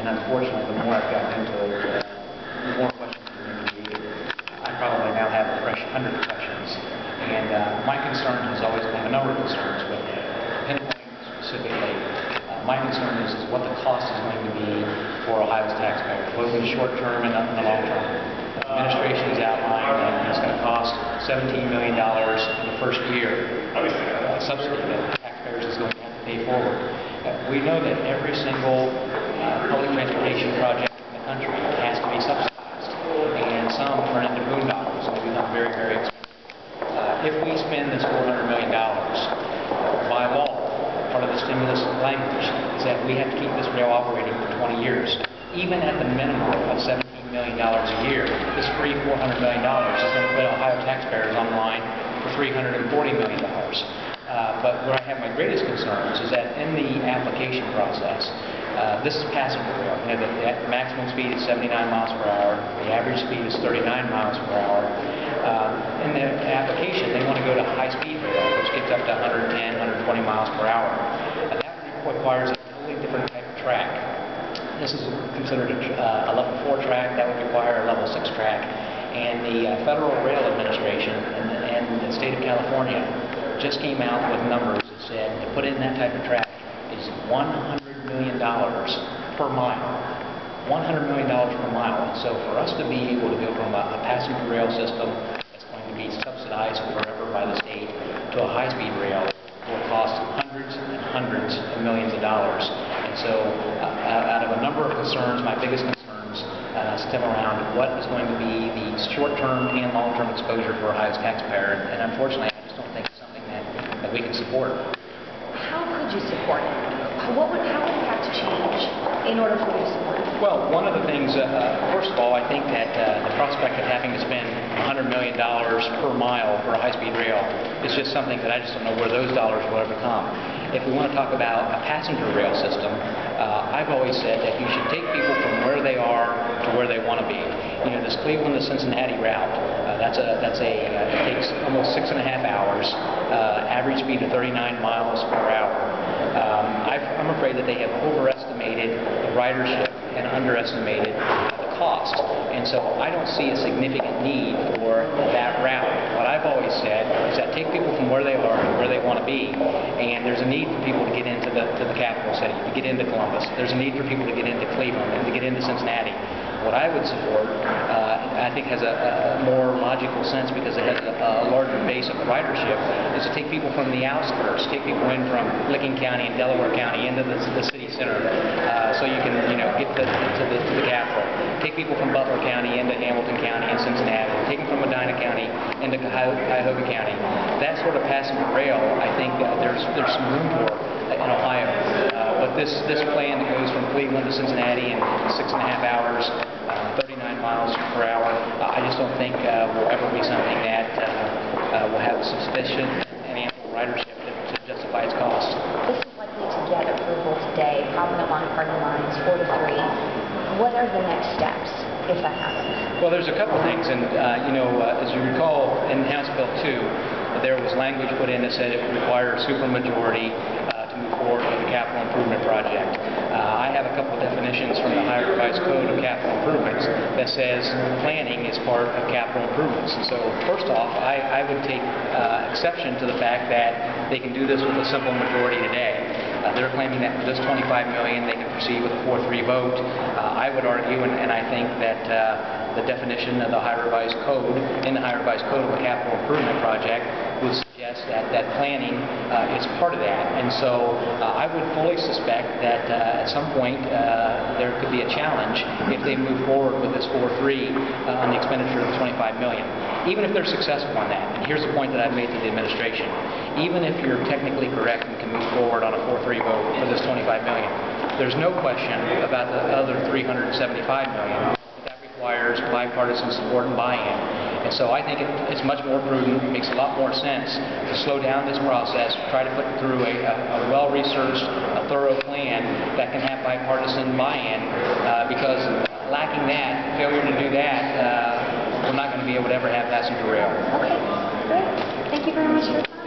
unfortunately, the more I've gotten into it, the more questions are being created. I probably now have a fresh 100 questions, and my concern has always been a number of concerns, but pinpoint specifically, my concern is what the cost is going to be for Ohio's taxpayers, both in the short term and in the long term. The administration has outlined that it's going to cost $17 million in the first year, subsidy that taxpayers is going to have to pay forward. We know that every single public transportation project in the country has to be subsidized, and some turn into boondoggles and they become very, very expensive. If we spend this $400 million, by law, part of the stimulus language is that we have to keep this rail operating for 20 years. Even at the minimum of $17 million a year, this free $400 million is going to put Ohio taxpayers on the line for $340 million. But where I have my greatest concerns is that in the application process, this is passenger rail. You know, the maximum speed is 79 miles per hour. The average speed is 39 miles per hour. In the application, they want to go to high-speed rail, which gets up to 110, 120 miles per hour. That requires a totally different type of track. This is considered a level 4 track. That would require a level 6 track. And the Federal Rail Administration and the state of California just came out with numbers that said to put in that type of track is $100 million per mile. $100 million per mile. And so for us to be able to go from a passenger rail system that's going to be subsidized forever by the state to a high-speed rail will cost hundreds and hundreds of millions of dollars. And so out of a number of concerns, my biggest concerns stem around what is going to be the short-term and long-term exposure for Ohio's taxpayer. And unfortunately, I just don't think it's something that we can support. How could you support it? How would it have to change in order for you to support it? Well, one of the things, first of all, I think that the prospect of having to spend $100 million per mile for a high-speed rail is just something that I just don't know where those dollars will ever come. If we want to talk about a passenger rail system, I've always said that you should take people from where they are to where they want to be. You know, this Cleveland to Cincinnati route, it takes almost 6.5 hours, average speed of 39 miles per hour. I'm afraid that they have overestimated the ridership and underestimated the cost. And so I don't see a significant need for that route. What I've always said is that take people from where they are to where they want to be. And there's a need for people to get into the capital city, to get into Columbus. There's a need for people to get into Cleveland and to get into Cincinnati. What I would support, I think has a more logical sense because it has a larger base of ridership, is to take people from the outskirts, take people in from Licking County and Delaware County into the city center, so you can get to the capital. Take people from Butler County into Hamilton County and Cincinnati. Take them from Medina County into Cuyahoga County. That sort of passenger rail, I think there's some room for in Ohio. But this plan that goes from Cleveland to Cincinnati in 6.5 hours, 39 miles per hour, I just don't think will ever be something that will have sufficient and ample ridership to justify its cost. This is likely to get approval today, probably along party lines, 4-3. What are the next steps if that happens? Well, there's a couple things, and as you recall, in House Bill 2, there was language put in that said it would require a supermajority to move forward with the capital improvement project. I have a couple of definitions from the Ohio Revised Code of capital improvements that says planning is part of capital improvements. And so, first off, I would take exception to the fact that they can do this with a simple majority today. They're claiming that for this $25 million they can proceed with a 4-3 vote. I would argue, and I think that the definition of the Ohio Revised Code, in the Ohio Revised Code of a capital improvement project, would suggest that planning is part of that. And so I would fully suspect that at some point there could be a challenge if they move forward with this 4-3 on the expenditure of $25 million. Even if they're successful on that, and here's the point that I've made to the administration, even if you're technically correct and can move forward on a 4-3 vote for this $25 million, there's no question about the other $375 million. That requires bipartisan support and buy-in. And so I think it's much more prudent, it makes a lot more sense to slow down this process, try to put through a well-researched, a thorough plan that can have bipartisan buy-in, because lacking that, failure to do that, we're not going to be able to ever have passenger rail. Okay, great. Thank you very much for your time.